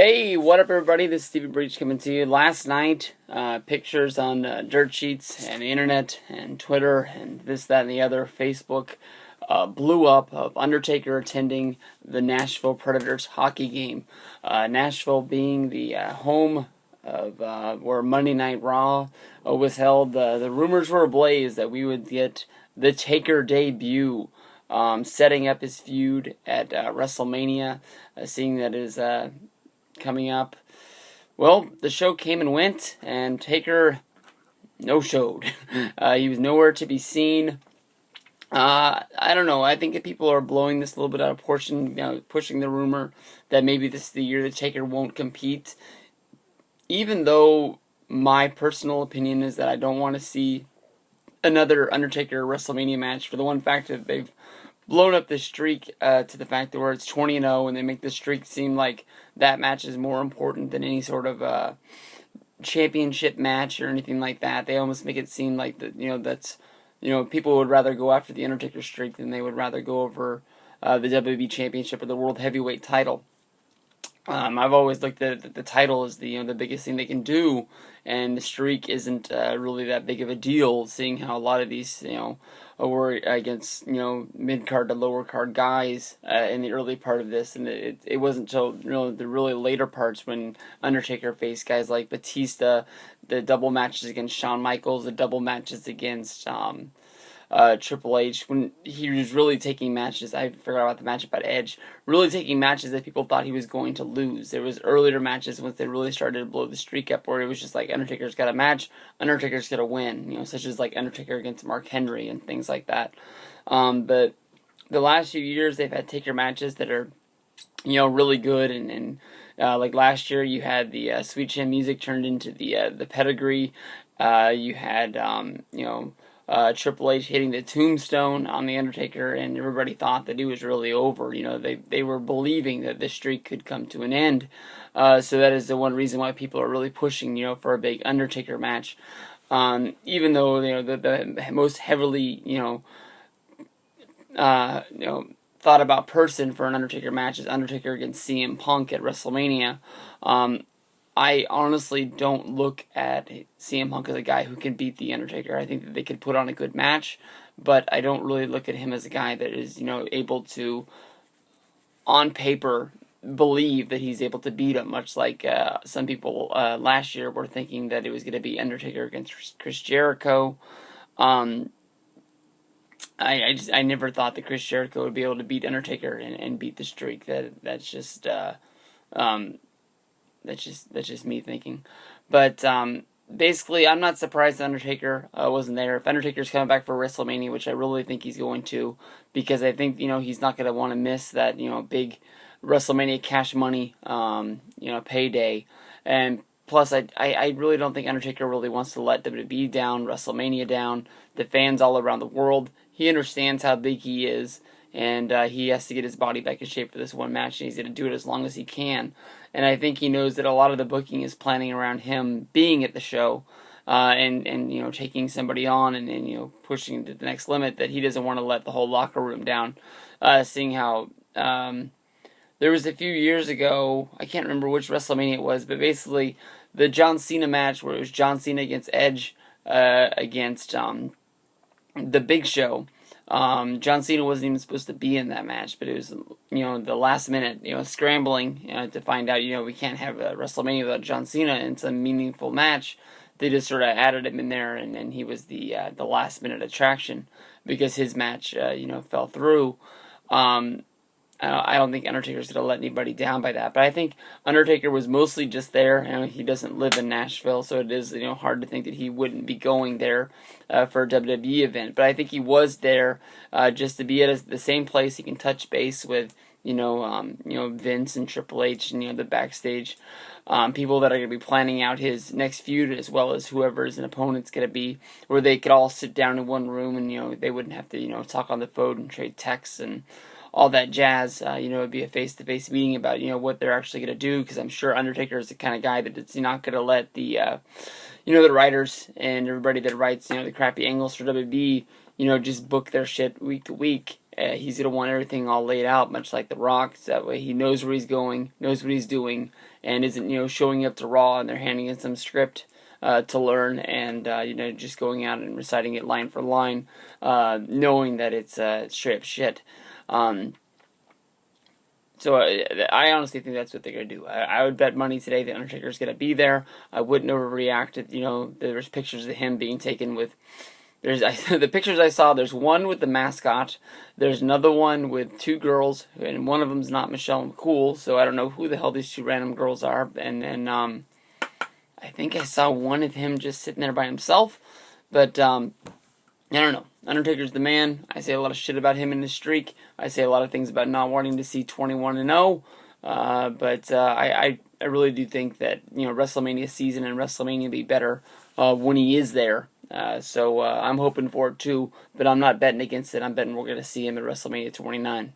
Hey, what up, everybody? This is Stevie Breach coming to you. Last night, pictures on dirt sheets and the internet and Twitter and this, that, and the other, Facebook, blew up of Undertaker attending the Nashville Predators hockey game. Nashville being the home of where Monday Night Raw was held. The rumors were ablaze that we would get the Taker debut. Setting up his feud at WrestleMania, seeing that is coming up. Well, the show came and went, and Taker no-showed. He was nowhere to be seen. I don't know. I think that people are blowing this a little bit out of proportion, pushing the rumor that maybe this is the year that Taker won't compete. Even though my personal opinion is that I don't want to see another Undertaker WrestleMania match for the one fact that they've blown up this streak to the fact that where it's 20-0 and they make the streak seem like that match is more important than any sort of championship match or anything like that. They almost make it seem like that that's people would rather go after the Undertaker streak than they would rather go over the WWE Championship or the World Heavyweight title. I've always looked at the title as the biggest thing they can do, and the streak isn't really that big of a deal, seeing how a lot of these were against mid card to lower card guys in the early part of this, and it wasn't until the really later parts when Undertaker faced guys like Batista, the double matches against Shawn Michaels, the double matches against Triple H, when he was really taking matches. I forgot about the match about Edge. Really taking matches that people thought he was going to lose. There was earlier matches once they really started to blow the streak up, where it was just like Undertaker's got a match, Undertaker's got to win. Such as like Undertaker against Mark Henry and things like that. But the last few years they've had Taker matches that are really good, and like last year you had the Sweet Chin Music turned into the Pedigree. You had Triple H hitting the tombstone on the Undertaker, and everybody thought that it was really over. They were believing that this streak could come to an end. So that is the one reason why people are really pushing, for a big Undertaker match. Even though the most heavily thought about person for an Undertaker match is Undertaker against CM Punk at WrestleMania. I honestly don't look at CM Punk as a guy who can beat The Undertaker. I think that they could put on a good match, but I don't really look at him as a guy that is, able to, on paper, believe that he's able to beat him, much like some people last year were thinking that it was going to be Undertaker against Chris Jericho. I never thought that Chris Jericho would be able to beat Undertaker and beat the streak. That's just me thinking. But basically, I'm not surprised Undertaker wasn't there. If Undertaker's coming back for WrestleMania, which I really think he's going to, because I think he's not going to want to miss that big WrestleMania cash money payday. And plus, I really don't think Undertaker really wants to let WWE down, WrestleMania down, the fans all around the world. He understands how big he is, and he has to get his body back in shape for this one match, and he's going to do it as long as he can. And I think he knows that a lot of the booking is planning around him being at the show, and taking somebody on and pushing to the next limit, that he doesn't want to let the whole locker room down. Seeing how there was a few years ago, I can't remember which WrestleMania it was, but basically the John Cena match where it was John Cena against Edge against the Big Show. John Cena wasn't even supposed to be in that match, but it was, the last minute, scrambling, to find out, we can't have a WrestleMania without John Cena in some meaningful match. They just sort of added him in there, and he was the last minute attraction because his match, fell through. I don't think Undertaker's going to let anybody down by that, but I think Undertaker was mostly just there. He doesn't live in Nashville, so it is hard to think that he wouldn't be going there for a WWE event. But I think he was there just to be at the same place. He can touch base with Vince and Triple H and the backstage people that are going to be planning out his next feud, as well as whoever his opponent's going to be, where they could all sit down in one room and they wouldn't have to talk on the phone and trade texts and all that jazz. It'd be a face-to-face meeting about what they're actually going to do, because I'm sure Undertaker is the kind of guy that it's not going to let the the writers and everybody that writes the crappy angles for WWE just book their shit week to week He's going to want everything all laid out, much like The Rock. So that way he knows where he's going, knows what he's doing, and isn't, showing up to Raw and they're handing in some script to learn, and just going out and reciting it line for line, knowing that it's straight up shit. So I honestly think that's what they're going to do. I would bet money today that Undertaker's going to be there. I wouldn't overreact. There's pictures of him being taken with... the pictures I saw, there's one with the mascot. There's another one with two girls, and one of them's not Michelle McCool, so I don't know who the hell these two random girls are. And then I think I saw one of him just sitting there by himself. But I don't know. Undertaker's the man. I say a lot of shit about him in his streak. I say a lot of things about not wanting to see 21-0. But I really do think that WrestleMania season and WrestleMania will be better when he is there. So I'm hoping for it too. But I'm not betting against it. I'm betting we're going to see him at WrestleMania 29.